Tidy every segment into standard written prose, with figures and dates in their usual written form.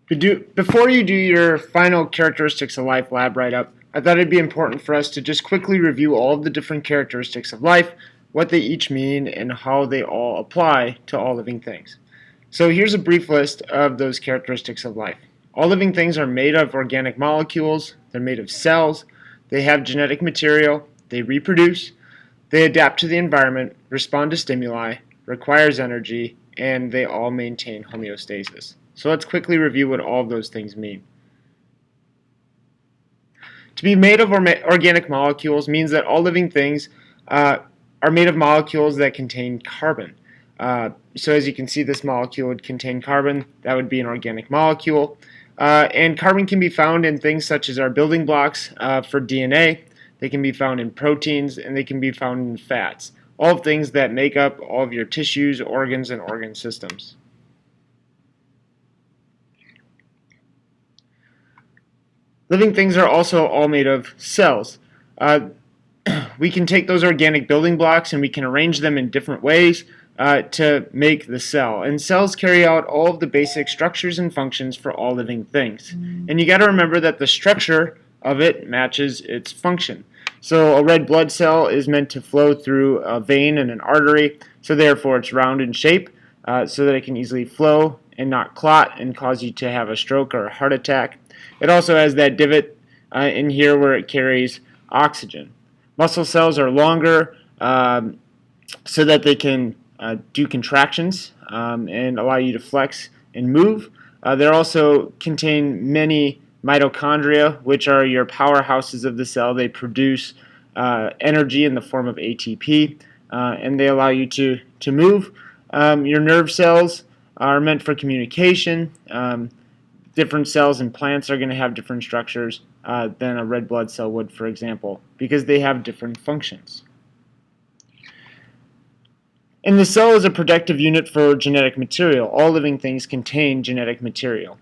Before you do your final characteristics of life lab write-up, I thought it'd be important for us to just quickly review all of the different characteristics of life, what they each mean, and how they all apply to all living things. So here's a brief list of those characteristics of life. All living things are made of organic molecules, they're made of cells, they have genetic material, they reproduce, they adapt to the environment, respond to stimuli, requires energy, and they all maintain homeostasis. So let's quickly review what all of those things mean. To be made of organic molecules means that all living things are made of molecules that contain carbon. So as you can see, this molecule would contain carbon. That would be an organic molecule. And carbon can be found in things such as our building blocks for DNA. They can be found in proteins, and they can be found in fats. All things that make up all of your tissues, organs, and organ systems. Living things are also all made of cells. We can take those organic building blocks and we can arrange them in different ways to make the cell. And cells carry out all of the basic structures and functions for all living things. And you got to remember that the structure of it matches its function. So a red blood cell is meant to flow through a vein and an artery, so therefore it's round in shape so that it can easily flow and not clot and cause you to have a stroke or a heart attack. It also has that divot in here where it carries oxygen. Muscle cells are longer so that they can do contractions and allow you to flex and move. They also contain many mitochondria, which are your powerhouses of the cell. They produce energy in the form of ATP, and they allow you to move. Your nerve cells are meant for communication. Different cells in plants are going to have different structures than a red blood cell would, for example, because they have different functions. And the cell is a protective unit for genetic material. All living things contain genetic material.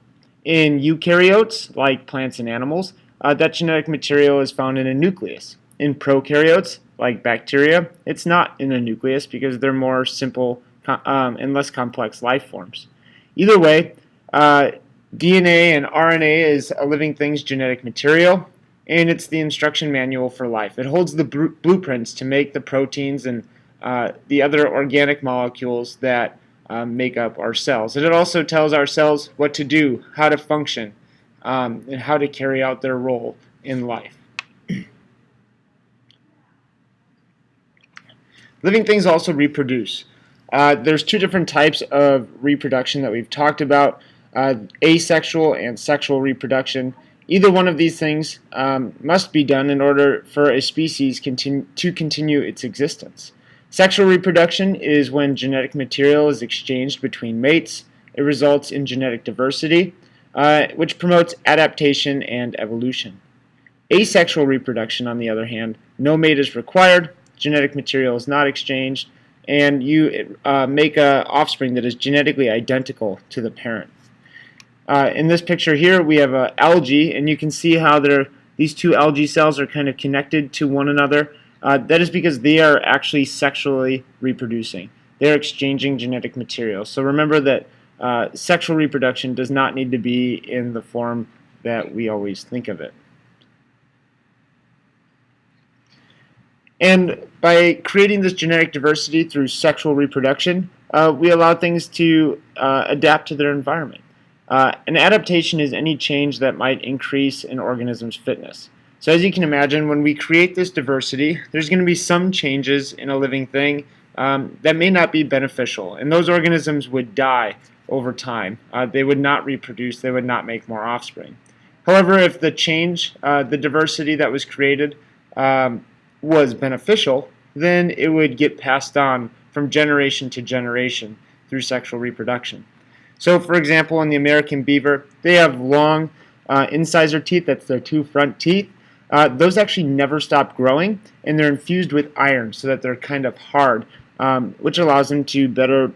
In eukaryotes, like plants and animals, that genetic material is found in a nucleus. In prokaryotes, like bacteria, it's not in a nucleus because they're more simple and less complex life forms. Either way, DNA and RNA is a living thing's genetic material, and it's the instruction manual for life. It holds the blueprints to make the proteins and the other organic molecules that make up our cells. And it also tells our cells what to do, how to function, and how to carry out their role in life. Living things also reproduce. There's two different types of reproduction that we've talked about. Asexual and sexual reproduction. Either one of these things must be done in order for a species to continue its existence. Sexual reproduction is when genetic material is exchanged between mates. It results in genetic diversity, which promotes adaptation and evolution. Asexual reproduction, on the other hand, no mate is required, genetic material is not exchanged, and you make an offspring that is genetically identical to the parent. In this picture here, we have algae, and you can see how these two algae cells are kind of connected to one another. That is because they are actually sexually reproducing. They're exchanging genetic material. So remember that sexual reproduction does not need to be in the form that we always think of it. And by creating this genetic diversity through sexual reproduction, we allow things to adapt to their environment. An adaptation is any change that might increase an organism's fitness. So as you can imagine, when we create this diversity, there's going to be some changes in a living thing that may not be beneficial, and those organisms would die over time. They would not reproduce, they would not make more offspring. However, if the change, the diversity that was created was beneficial, then it would get passed on from generation to generation through sexual reproduction. So, for example, in the American beaver, they have long incisor teeth, that's their two front teeth. Those actually never stop growing, and they're infused with iron so that they're kind of hard, which allows them to better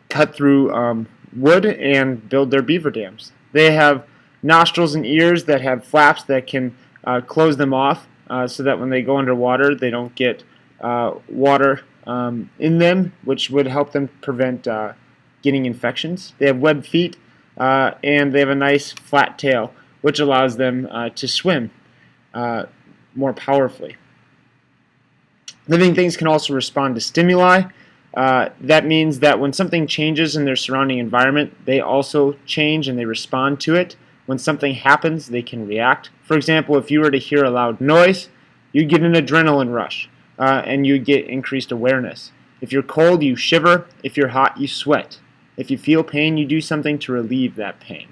cut through wood and build their beaver dams. They have nostrils and ears that have flaps that can close them off so that when they go underwater, they don't get water in them, which would help them prevent getting infections. They have webbed feet and they have a nice flat tail, which allows them to swim more powerfully. Living things can also respond to stimuli. That means that when something changes in their surrounding environment, they also change and they respond to it. When something happens, they can react. For example, if you were to hear a loud noise, you'd get an adrenaline rush, and you'd get increased awareness. If you're cold, you shiver. If you're hot, you sweat. If you feel pain, you do something to relieve that pain.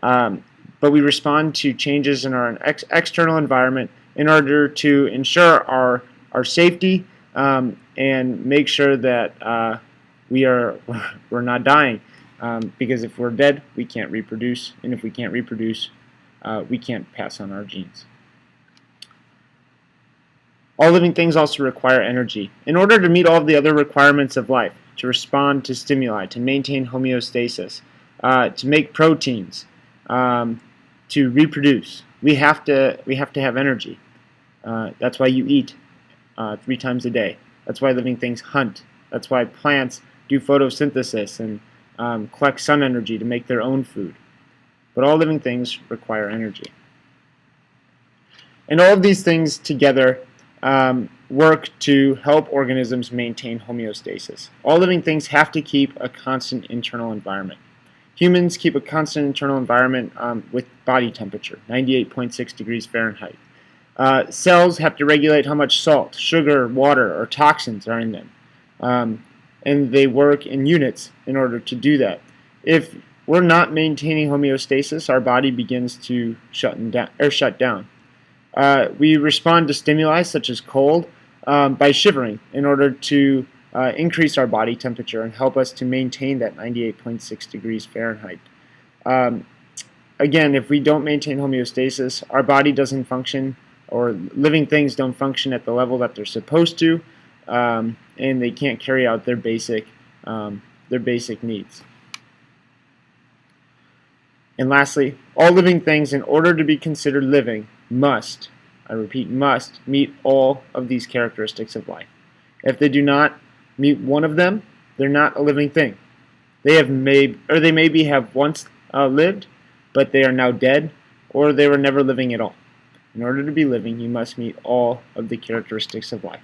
But we respond to changes in our external environment in order to ensure our safety and make sure that we're not dying. Because if we're dead, we can't reproduce, and if we can't reproduce, we can't pass on our genes. All living things also require energy. In order to meet all of the other requirements of life, to respond to stimuli, to maintain homeostasis, to make proteins, to reproduce, we have to have energy. That's why you eat 3 times a day. That's why living things hunt. That's why plants do photosynthesis and collect sun energy to make their own food. But all living things require energy. And all of these things together work to help organisms maintain homeostasis. All living things have to keep a constant internal environment. Humans keep a constant internal environment with body temperature, 98.6 degrees Fahrenheit. Cells have to regulate how much salt, sugar, water, or toxins are in them. And they work in units in order to do that. If we're not maintaining homeostasis, our body begins to shut down. We respond to stimuli such as cold by shivering in order to increase our body temperature and help us to maintain that 98.6 degrees Fahrenheit. Again, if we don't maintain homeostasis, our body doesn't function, or living things don't function at the level that they're supposed to, and they can't carry out their basic needs. And lastly, all living things, in order to be considered living, must, I repeat, must meet all of these characteristics of life. If they do not meet one of them, they're not a living thing. They maybe have once lived, but they are now dead, or they were never living at all. In order to be living, you must meet all of the characteristics of life.